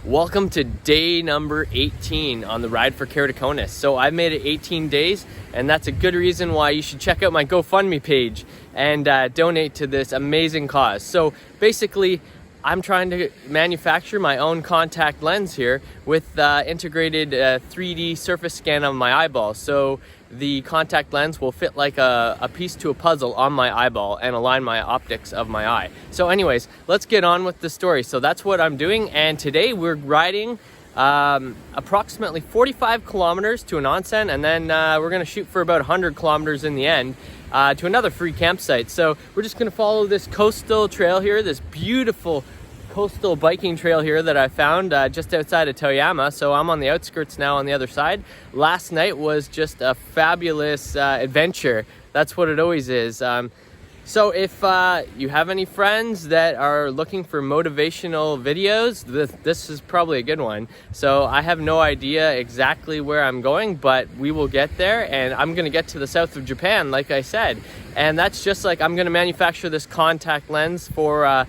Welcome to day number 18 on the ride for Keratoconus. So I've made it 18 days, and that's a good reason why you should check out my GoFundMe page and donate to this amazing cause. So basically, I'm trying to manufacture my own contact lens here with integrated 3D surface scan of my eyeball. So the contact lens will fit like a piece to a puzzle on my eyeball and align my optics of my eye. So anyways, let's get on with the story. So that's what I'm doing, and today we're riding approximately 45 kilometers to an onsen, and then we're gonna shoot for about 100 kilometers in the end to another free campsite. So we're just gonna follow this coastal trail here, this beautiful coastal biking trail here that I found just outside of Toyama. So I'm on the outskirts now on the other side. Last night was just a fabulous adventure. That's what it always is. So if you have any friends that are looking for motivational videos, this is probably a good one. So I have no idea exactly where I'm going, but we will get there, and I'm gonna get to the south of Japan, like I said. And that's just like, I'm gonna manufacture this contact lens for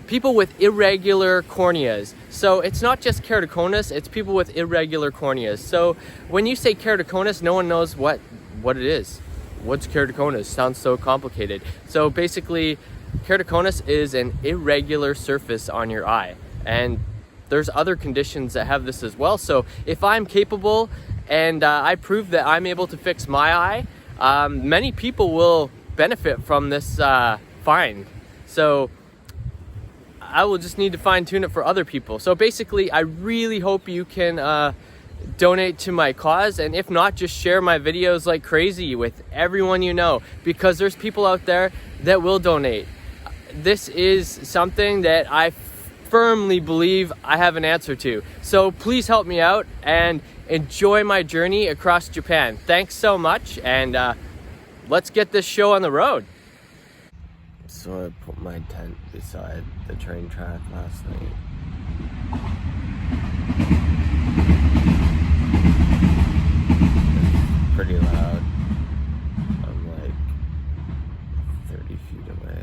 people with irregular corneas. So it's not just keratoconus, it's people with irregular corneas. So when you say keratoconus, no one knows what it is. What's keratoconus? Sounds so complicated. So basically, keratoconus is an irregular surface on your eye. And there's other conditions that have this as well. So if I'm capable and I prove that I'm able to fix my eye, many people will benefit from this find. So I will just need to fine tune it for other people. So basically, I really hope you can donate to my cause, and if not, just share my videos like crazy with everyone you know, because there's people out there that will donate. This is something that I firmly believe I have an answer to. So please help me out and enjoy my journey across Japan. Thanks so much, and let's get this show on the road. So I put my tent beside the train track last night. It's pretty loud. I'm like 30 feet away.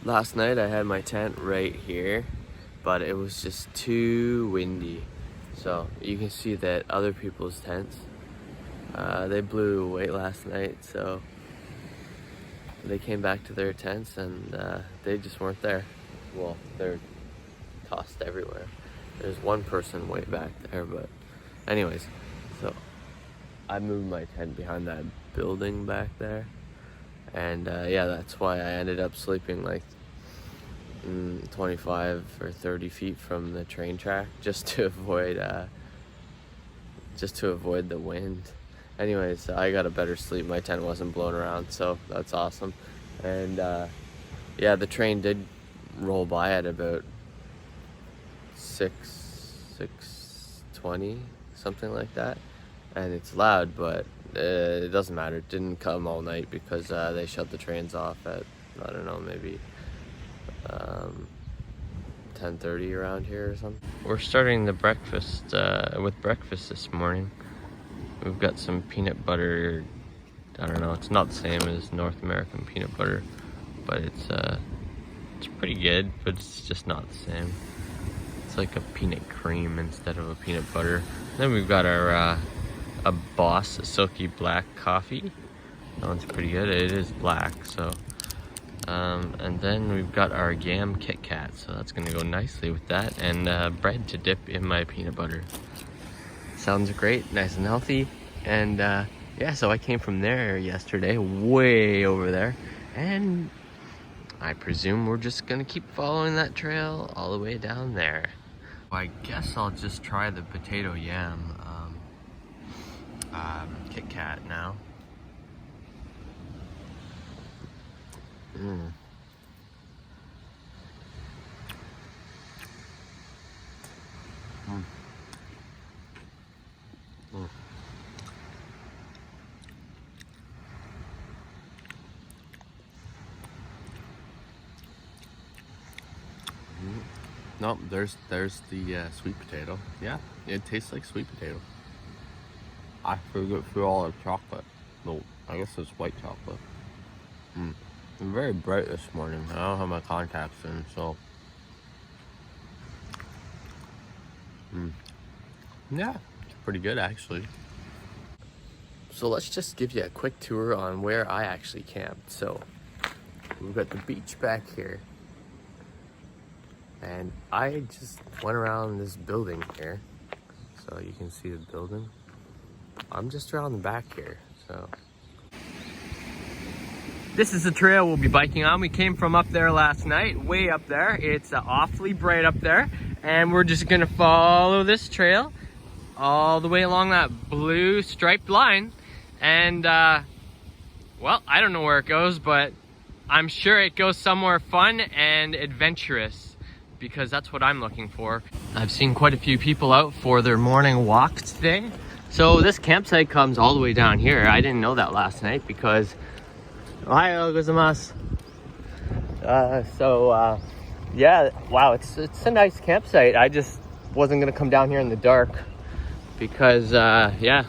Last night I had my tent right here, but it was just too windy. So you can see that other people's tents, they blew away last night, so they came back to their tents and they just weren't there. Well, they're tossed everywhere. There's one person way back there, but anyways, so I moved my tent behind that building back there, and yeah, that's why I ended up sleeping like 25 or 30 feet from the train track, just to avoid the wind. Anyways, I got a better sleep. My tent wasn't blown around, so that's awesome. And yeah, the train did roll by at about 6:20, something like that. And it's loud, but it doesn't matter. It didn't come all night because they shut the trains off at, I don't know, maybe 10:30 around here or something. We're starting the breakfast with breakfast this morning. We've got some peanut butter. I don't know, it's not the same as North American peanut butter, but it's pretty good, but it's just not the same. It's like a peanut cream instead of a peanut butter. Then we've got our a Boss Silky Black coffee. That one's pretty good. It is black, so and then we've got our Yam Kit Kat, so that's gonna go nicely with that, and bread to dip in my peanut butter. Sounds great, nice and healthy. And yeah, so I came from there yesterday, way over there, and I presume we're just gonna keep following that trail all the way down there. I guess I'll just try the potato yam Kit Kat now. Mm. Mm. Mm. No, there's the sweet potato. Yeah, it tastes like sweet potato. I forgot through all the chocolate. No, I guess it's white chocolate. I'm very bright this morning. I don't have my contacts in, so. Yeah, it's pretty good actually. So let's just give you a quick tour on where I actually camped. So we've got the beach back here. And I just went around this building here. So you can see the building. I'm just around the back here, so. This is the trail we'll be biking on. We came from up there last night, way up there. It's awfully bright up there. And we're just gonna follow this trail all the way along that blue striped line. And well, I don't know where it goes, but I'm sure it goes somewhere fun and adventurous, because that's what I'm looking for. I've seen quite a few people out for their morning walk today. So this campsite comes all the way down here. I didn't know that last night because Ohio gozaimasu. Yeah, wow, it's a nice campsite. I just wasn't gonna come down here in the dark because yeah,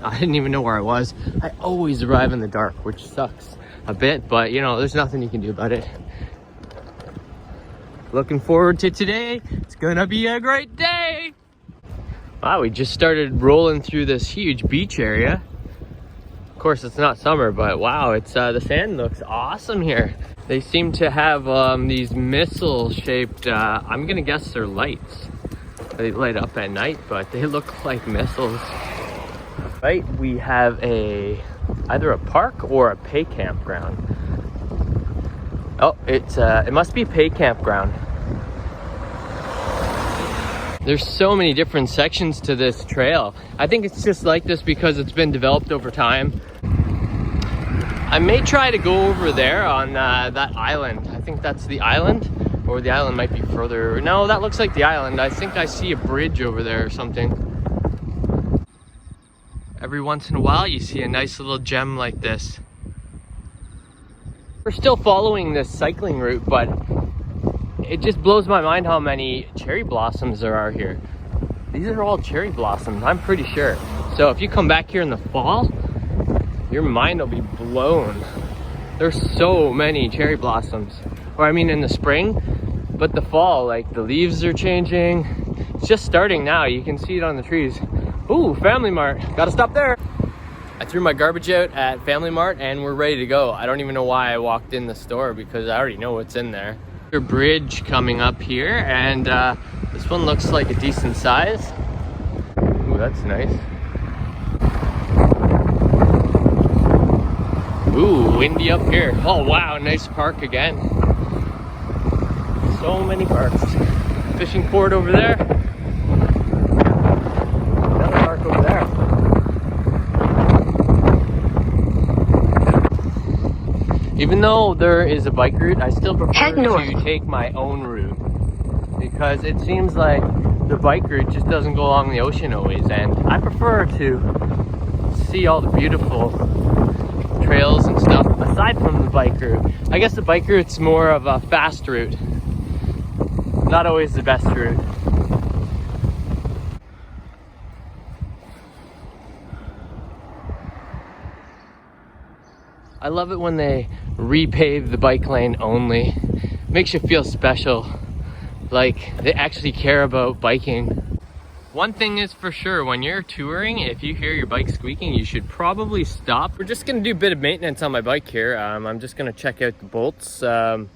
I didn't even know where I was. I always arrive in the dark, which sucks a bit, but you know, there's nothing you can do about it. Looking forward to today. It's gonna be a great day. Wow, we just started rolling through this huge beach area. Of course, it's not summer, but wow, it's the sand looks awesome here. They seem to have these missile-shaped, I'm gonna guess they're lights. They light up at night, but they look like missiles. Right, we have either a park or a pay campground. Oh, it must be pay campground. There's so many different sections to this trail. I think it's just like this because it's been developed over time. I may try to go over there on that island. I think that's the island, or the island might be further. No, that looks like the island. I think I see a bridge over there or something. Every once in a while, you see a nice little gem like this. We're still following this cycling route, but it just blows my mind how many cherry blossoms there are here. These are all cherry blossoms, I'm pretty sure. So if you come back here in the fall, your mind will be blown. There's so many cherry blossoms. Or I mean in the spring, but the fall, like the leaves are changing. It's just starting now, you can see it on the trees. Ooh, Family Mart, gotta stop there. I threw my garbage out at Family Mart and we're ready to go. I don't even know why I walked in the store because I already know what's in there. A bridge coming up here, and this one looks like a decent size. Ooh, that's nice. Ooh, windy up here. Oh wow, nice park again. So many parks. Fishing port over there. Another park over there. Even though there is a bike route, I still prefer to take my own route because it seems like the bike route just doesn't go along the ocean always, and I prefer to see all the beautiful trails and stuff aside from the bike route. I guess the bike route's more of a fast route, not always the best route. I love it when they repave the bike lane only. Makes you feel special, like they actually care about biking. One thing is for sure, when you're touring, if you hear your bike squeaking, you should probably stop. We're just gonna do a bit of maintenance on my bike here. I'm just gonna check out the bolts, tighten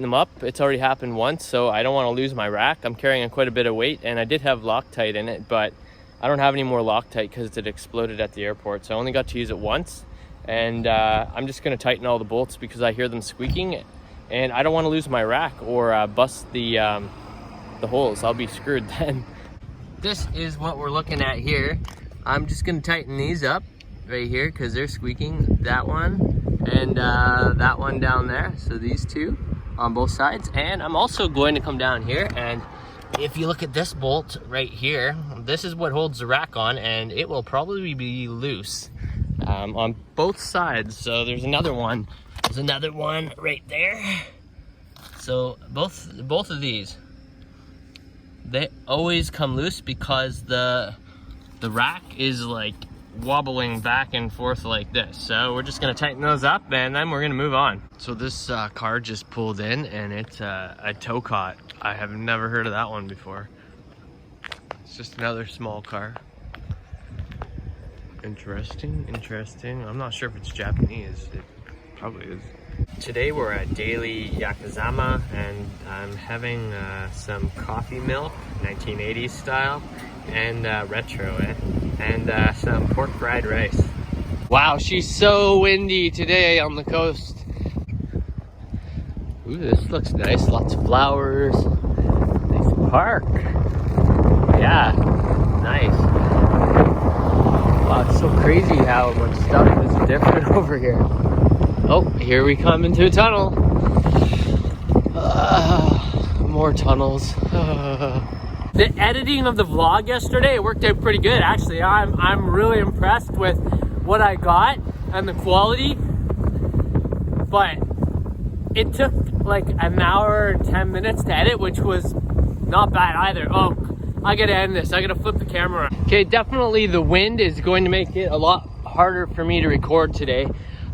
them up. It's already happened once, so I don't wanna lose my rack. I'm carrying quite a bit of weight, and I did have Loctite in it, but I don't have any more Loctite because it exploded at the airport, so I only got to use it once. And I'm just gonna tighten all the bolts because I hear them squeaking, and I don't want to lose my rack or bust the holes. I'll be screwed then. This is what we're looking at here. I'm just gonna tighten these up right here because they're squeaking. That one and that one down there. So these two on both sides. And I'm also going to come down here, and if you look at this bolt right here, this is what holds the rack on, and it will probably be loose. On both sides. So there's another one right there. So both of these, they always come loose because the rack is like wobbling back and forth like this. So we're just gonna tighten those up and then we're gonna move on. So this car just pulled in and it's a tow cot. I have never heard of that one before. It's just another small car. Interesting, interesting. I'm not sure if it's Japanese. It probably is. Today we're at Daily Yakizama and I'm having some coffee milk, 1980s style, and retro, and some pork fried rice. Wow, she's so windy today on the coast. Ooh, this looks nice. Lots of flowers. Nice park. Yeah, nice. Wow, it's so crazy how much stuff is different over here. Oh, here we come into a tunnel. More tunnels. The editing of the vlog yesterday worked out pretty good, actually. I'm really impressed with what I got and the quality. But it took like an hour and 10 minutes to edit, which was not bad either. Oh, I gotta end this. I gotta flip the camera. Okay, definitely the wind is going to make it a lot harder for me to record today.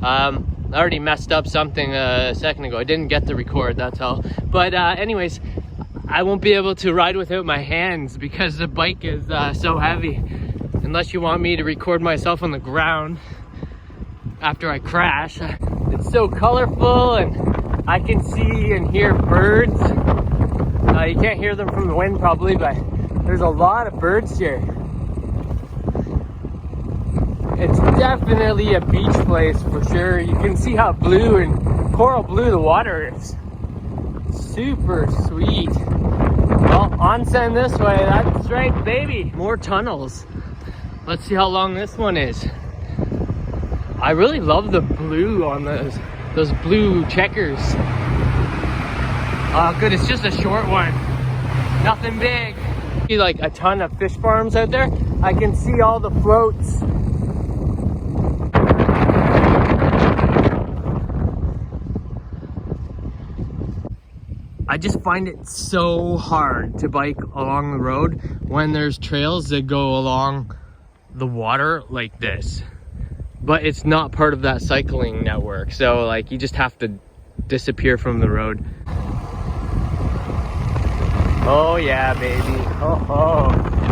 I already messed up something a second ago. I didn't get the record, that's all. But anyways, I won't be able to ride without my hands because the bike is so heavy. Unless you want me to record myself on the ground after I crash. It's so colorful and I can see and hear birds. You can't hear them from the wind probably, but there's a lot of birds here. It's definitely a beach place for sure. You can see how blue and coral blue the water is. Super sweet. Well, onsen this way, that's right, baby. More tunnels. Let's see how long this one is. I really love the blue on those blue checkers. Oh, good, it's just a short one. Nothing big. See like a ton of fish farms out there. I can see all the floats. I just find it so hard to bike along the road when there's trails that go along the water like this. But it's not part of that cycling network. So like you just have to disappear from the road. Oh yeah, baby. Oh.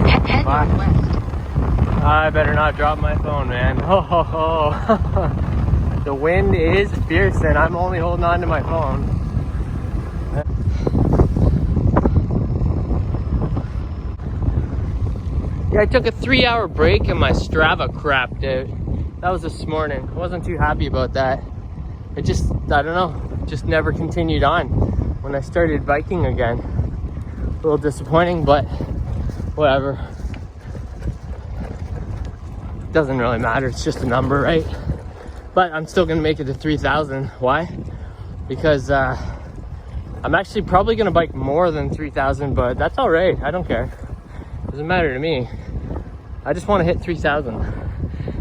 Head northwest. I better not drop my phone, man. Oh. The wind is fierce and I'm only holding on to my phone. Yeah, I took a 3-hour break and my Strava crapped out. That was this morning. I wasn't too happy about that. I don't know, just never continued on when I started biking again. A little disappointing, but whatever. Doesn't really matter, it's just a number, right? But I'm still gonna make it to 3,000. Why? Because I'm actually probably gonna bike more than 3,000, but that's all right, I don't care. Doesn't matter to me. I just want to hit 3,000.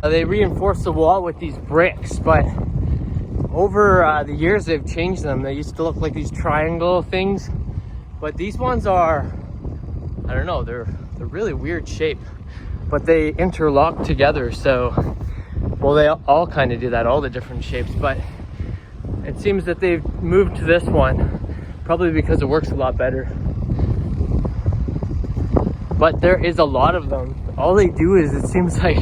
They reinforced the wall with these bricks, but over the years they've changed them. They used to look like these triangle things, but these ones are, I don't know, they're really weird shape, but they interlock together. So, well, they all kind of do that, all the different shapes, but it seems that they've moved to this one, probably because it works a lot better. But there is a lot of them. All they do is, it seems like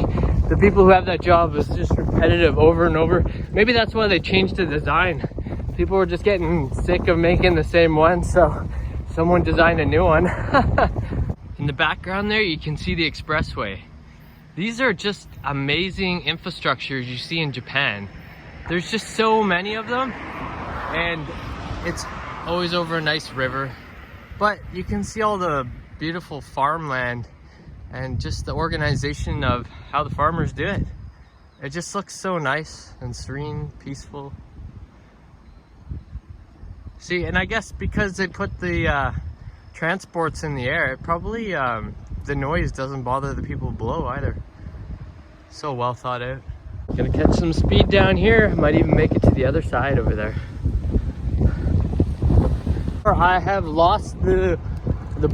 the people who have that job is just repetitive over and over. Maybe that's why they changed the design. People were just getting sick of making the same one, so someone designed a new one. In the background there, you can see the expressway. These are just amazing infrastructures you see in Japan. There's just so many of them, and it's always over a nice river. But you can see all the beautiful farmland and just the organization of how the farmers do it. It just looks so nice and serene, peaceful. See, and I guess because they put the transports in the air, it probably the noise doesn't bother the people below either. So well thought out. Gonna catch some speed down here. Might even make it to the other side over there. I have lost the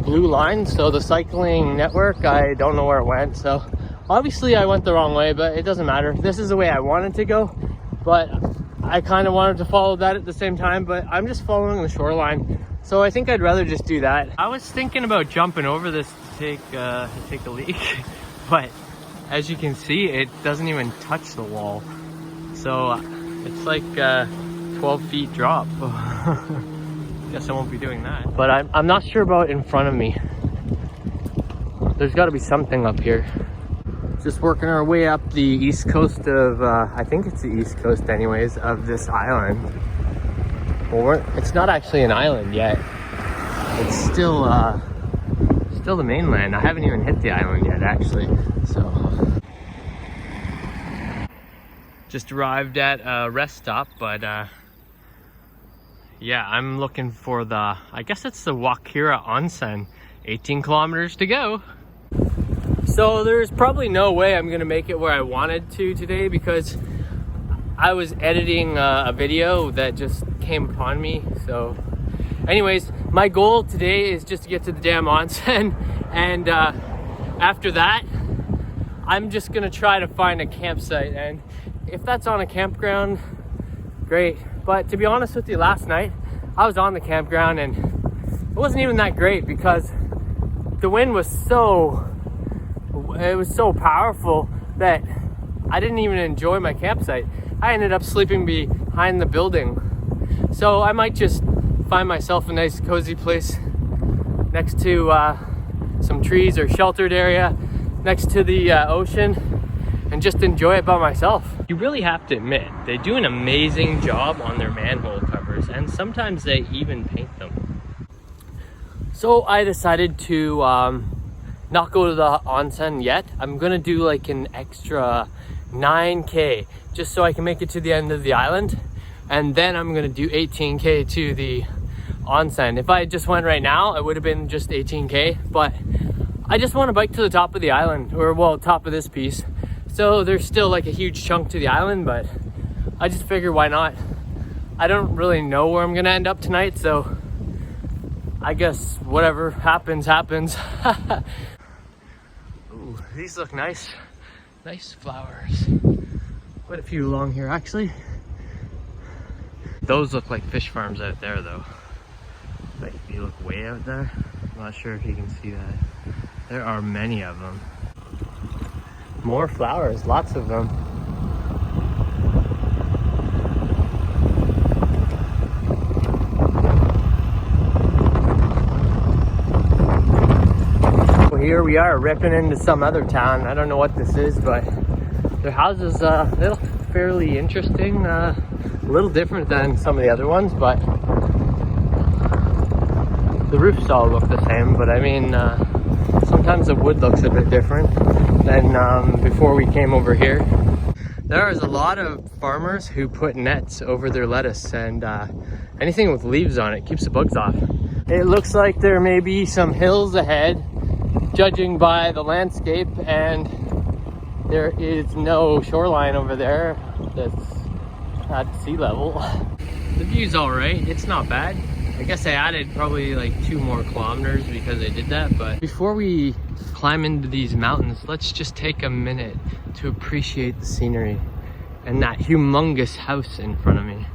blue line, so the cycling network, I don't know where it went, so Obviously I went the wrong way, but it doesn't matter. This is the way I wanted to go, but I kind of wanted to follow that at the same time, but I'm just following the shoreline. So I think I'd rather just do that. I was thinking about jumping over this to take a leak, but as you can see, it doesn't even touch the wall. So it's like 12 feet drop. Guess I won't be doing that. But I'm not sure about in front of me. There's got to be something up here. Just working our way up the east coast of, I think it's the east coast anyways, of this island. Well, it's not actually an island yet. It's still the mainland. I haven't even hit the island yet, actually. So, just arrived at a rest stop, but yeah, I'm looking for the, I guess it's the Wakira Onsen. 18 kilometers to go. So there's probably no way I'm gonna make it where I wanted to today because I was editing a video that just came upon me. So anyways, my goal today is just to get to the damn onsen, and after that I'm just gonna try to find a campsite, and if that's on a campground, great. But to be honest with you, last night I was on the campground and it wasn't even that great because the wind was so powerful that I didn't even enjoy my campsite. I ended up sleeping behind the building. So I might just find myself a nice cozy place next to some trees or sheltered area next to the ocean and just enjoy it by myself. You really have to admit, they do an amazing job on their manhole covers, and sometimes they even paint them. So I decided to not go to the onsen yet. I'm gonna do like an extra 9K just so I can make it to the end of the island, and then I'm gonna do 18K to the onsen. If I just went right now, it would have been just 18K, but I just want to bike to the top of the island, or well, top of this piece. So there's still like a huge chunk to the island, but I just figure why not? I don't really know where I'm gonna end up tonight, so I guess whatever happens, happens. Ooh, these look nice. Nice flowers. Quite a few along here, actually. Those look like fish farms out there, though. Like, if you look way out there, I'm not sure if you can see that. There are many of them. More flowers, lots of them. Here we are ripping into some other town. I don't know what this is, but their houses they look fairly interesting. A little different than some of the other ones, but the roofs all look the same. But I mean, sometimes the wood looks a bit different than before we came over here. There is a lot of farmers who put nets over their lettuce, and anything with leaves on it keeps the bugs off. It looks like there may be some hills ahead, judging by the landscape, and there is no shoreline over there that's at sea level. The view's all right, it's not bad. I guess I added probably like 2 more kilometers because I did that, but before we climb into these mountains, let's just take a minute to appreciate the scenery and that humongous house in front of me.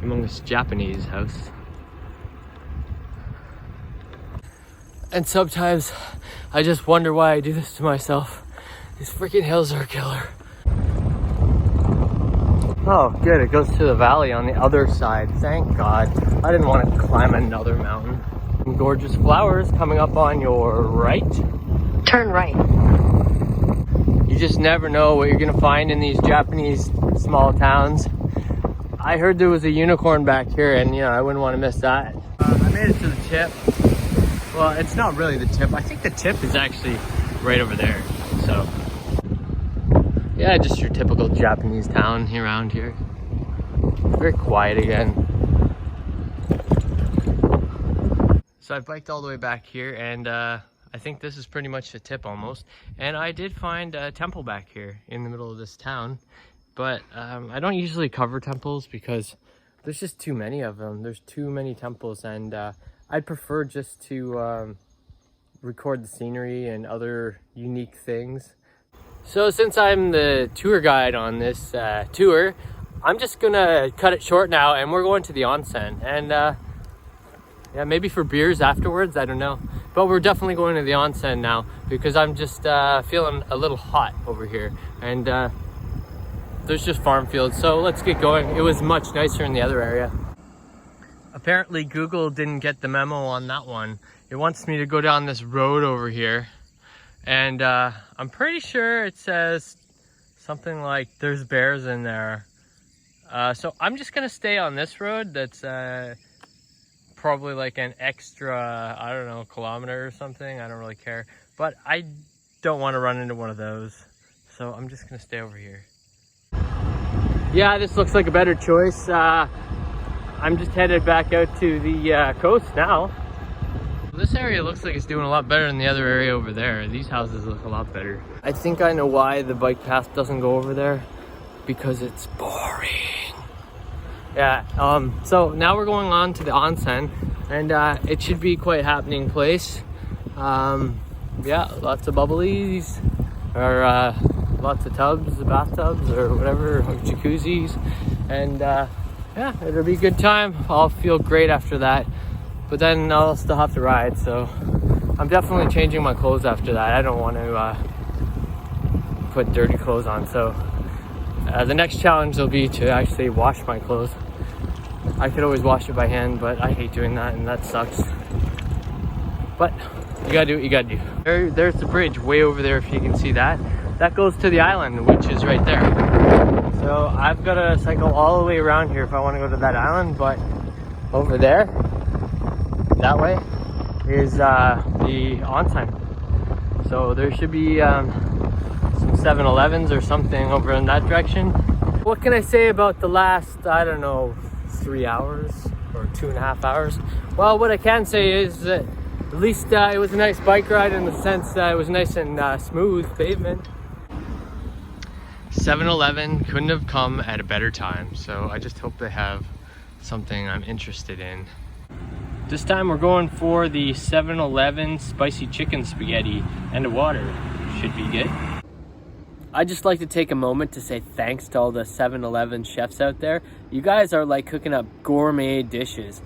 Humongous Japanese house. And sometimes I just wonder why I do this to myself. These freaking hills are a killer. Oh, good, it goes to the valley on the other side. Thank God. I didn't want to climb another mountain. Some gorgeous flowers coming up on your right. Turn right. You just never know what you're gonna find in these Japanese small towns. I heard there was a unicorn back here, and you know, I wouldn't want to miss that. I made it to the tip. Well, it's not really the tip. I think the tip is actually right over there. So, yeah, just your typical Japanese town around here. Very quiet again. So I biked all the way back here, and I think this is pretty much the tip almost. And I did find a temple back here in the middle of this town. But I don't usually cover temples because there's just too many of them. There's too many temples, and I'd prefer just to record the scenery and other unique things So since I'm the tour guide on this tour, I'm just gonna cut it short now, and we're going to the onsen. And yeah, maybe for beers afterwards, I don't know. But we're definitely going to the onsen now because I'm just feeling a little hot over here. And there's just farm fields, so let's get going. It was much nicer in the other area. Apparently Google didn't get the memo on that one. It wants me to go down this road over here. And I'm pretty sure it says something like there's bears in there. So I'm just gonna stay on this road that's probably like an extra, I don't know, kilometer or something. I don't really care. But I don't want to run into one of those. So I'm just gonna stay over here. Yeah, this looks like a better choice. I'm just headed back out to the coast now. This area looks like it's doing a lot better than the other area over there. These houses look a lot better. I think I know why the bike path doesn't go over there. Because it's boring. Yeah, so now we're going on to the onsen, and it should be quite a happening place. Yeah, lots of bubblies, or lots of tubs, bathtubs, or whatever, or jacuzzis. And yeah, it'll be a good time. I'll feel great after that. But then I'll still have to ride, so I'm definitely changing my clothes after that. I don't want to put dirty clothes on, so the next challenge will be to actually wash my clothes. I could always wash it by hand, but I hate doing that, and that sucks. But you gotta do what you gotta do. There's the bridge way over there, if you can see that. That goes to the island, which is right there. So I've gotta cycle all the way around here if I want to go to that island, but over there, that way, is the onsen. So there should be some 7-Elevens or something over in that direction. What can I say about the last, I don't know, 3 hours or 2.5 hours? Well, what I can say is that at least it was a nice bike ride in the sense that it was nice and smooth pavement. 7-Eleven couldn't have come at a better time, so I just hope they have something I'm interested in. This time we're going for the 7-Eleven spicy chicken spaghetti and the water. Should be good. I'd just like to take a moment to say thanks to all the 7-Eleven chefs out there. You guys are like cooking up gourmet dishes.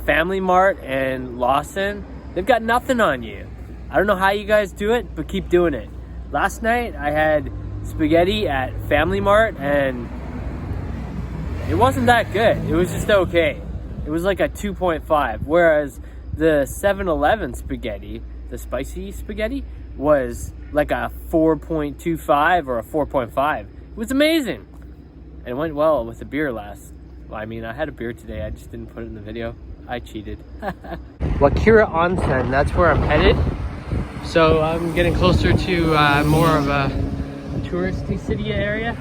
Family Mart and Lawson, they've got nothing on you. I don't know how you guys do it, but keep doing it. Last night I had spaghetti at Family Mart and it wasn't that good. It was just okay. It was like a 2.5, whereas the 7-Eleven spaghetti, the spicy spaghetti, was like a 4.25 or a 4.5. It was amazing. And it went well with the beer last. Well, I mean, I had a beer today. I just didn't put it in the video. I cheated. Wakira Onsen, that's where I'm headed. So I'm getting closer to more of a touristy city area.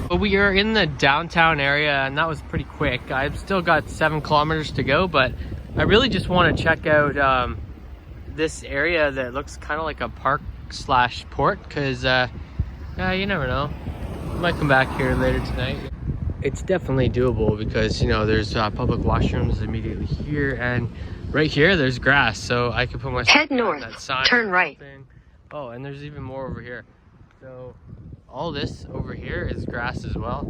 But we are in the downtown area, and that was pretty quick. I've still got 7 kilometers to go, but I really just want to check out this area that looks kind of like a park / port, because yeah, you never know. I might come back here later tonight. It's definitely doable because, you know, there's public washrooms immediately here, and right here there's grass, so I could put my head north, that sign turn right. Oh, and there's even more over here. So all this over here is grass as well.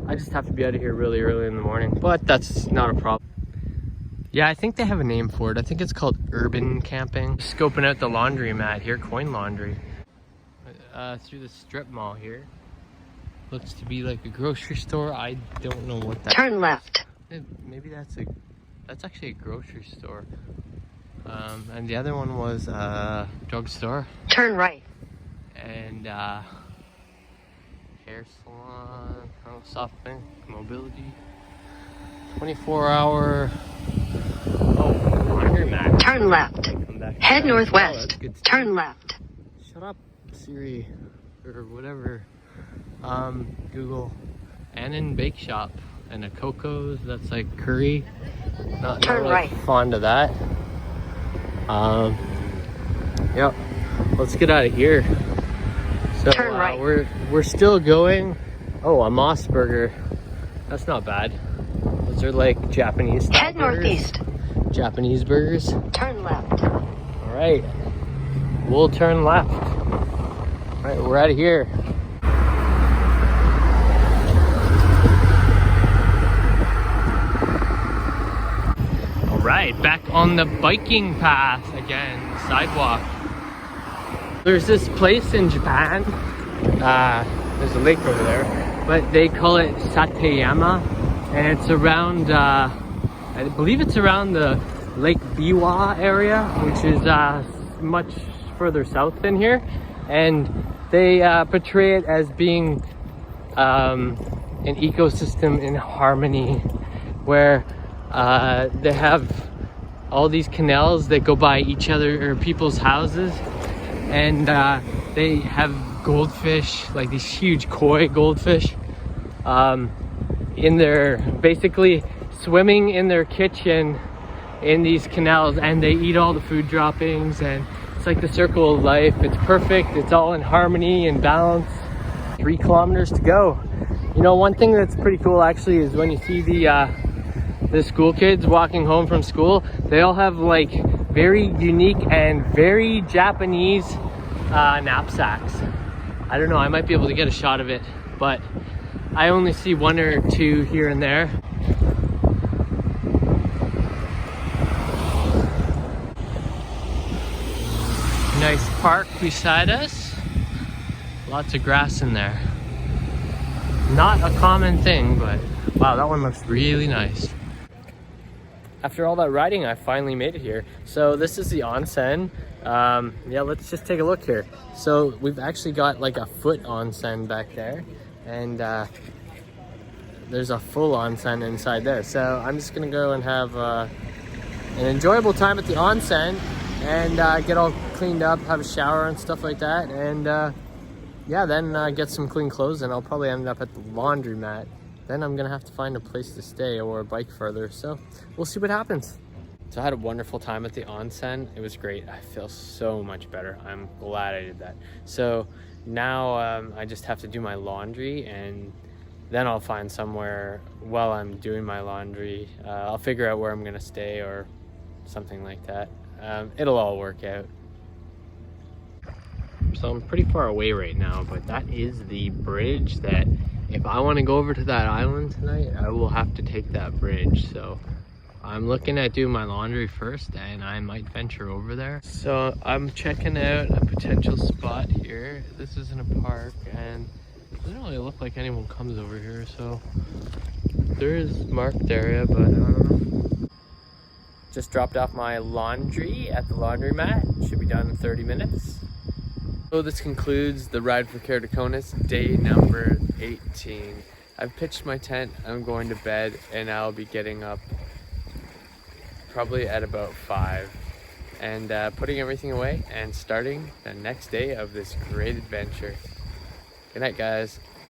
I just have to be out of here really early in the morning, but that's not a problem. Yeah, I think they have a name for it. I think it's called urban camping. Scoping out the laundromat here, Coin Laundry. Through the strip mall here. Looks to be like a grocery store. I don't know what that is. Turn left. Maybe that's actually a grocery store. And the other one was a drugstore. Turn right. And hair salon, SoftBank, mobility, 24-hour. Oh, laundromat. Turn left. Head northwest. Oh, turn left. Shut up, Siri, or whatever. Google. Annan Bake Shop and a Coco's. That's like curry. Not turn really right. Fond of that. Yep. Let's get out of here. So turn right. We're still going. Oh, a Moss Burger. That's not bad. Those are like Japanese style head burgers. northeast. Japanese burgers. Turn left. All right. We'll turn left. Right, we're out of here. All right, back on the biking path again, sidewalk. There's this place in Japan, there's a lake over there, but they call it Toyama, and it's around, I believe it's around the Lake Biwa area, which is much further south than here, and they portray it as being an ecosystem in harmony, where they have all these canals that go by each other or people's houses, and they have goldfish, like these huge koi goldfish, in their, basically swimming in their kitchen in these canals, and they eat all the food droppings, and it's like the circle of life. It's perfect. It's all in harmony and balance. 3 kilometers to go. You know, one thing that's pretty cool actually is when you see the school kids walking home from school, they all have like very unique and very Japanese knapsacks. I don't know, I might be able to get a shot of it, but I only see 1 or 2 here and there. Nice park beside us. Lots of grass in there. Not a common thing, but wow, that one looks really nice. After all that riding, I finally made it here. So this is the onsen. Yeah, let's just take a look here. So we've actually got like a foot onsen back there, and there's a full onsen inside there. So I'm just gonna go and have an enjoyable time at the onsen, and get all cleaned up, have a shower and stuff like that, and yeah, then get some clean clothes, and I'll probably end up at the laundromat. Then I'm gonna have to find a place to stay or bike further, so we'll see what happens. So I had a wonderful time at the onsen. It was great. I feel so much better. I'm glad I did that. So now I just have to do my laundry, and then I'll find somewhere while I'm doing my laundry. I'll figure out where I'm gonna stay or something like that. It'll all work out. So I'm pretty far away right now, but that is the bridge that if I want to go over to that island tonight, I will have to take that bridge. So I'm looking at doing my laundry first, and I might venture over there. So I'm checking out a potential spot here. This is in a park, and it doesn't really look like anyone comes over here. So there is marked area, but I don't know. Just dropped off my laundry at the laundromat. Should be done in 30 minutes. So this concludes the ride for Keratoconus, day number 18. I've pitched my tent, I'm going to bed, and I'll be getting up probably at about 5 and putting everything away and starting the next day of this great adventure. Good night, guys.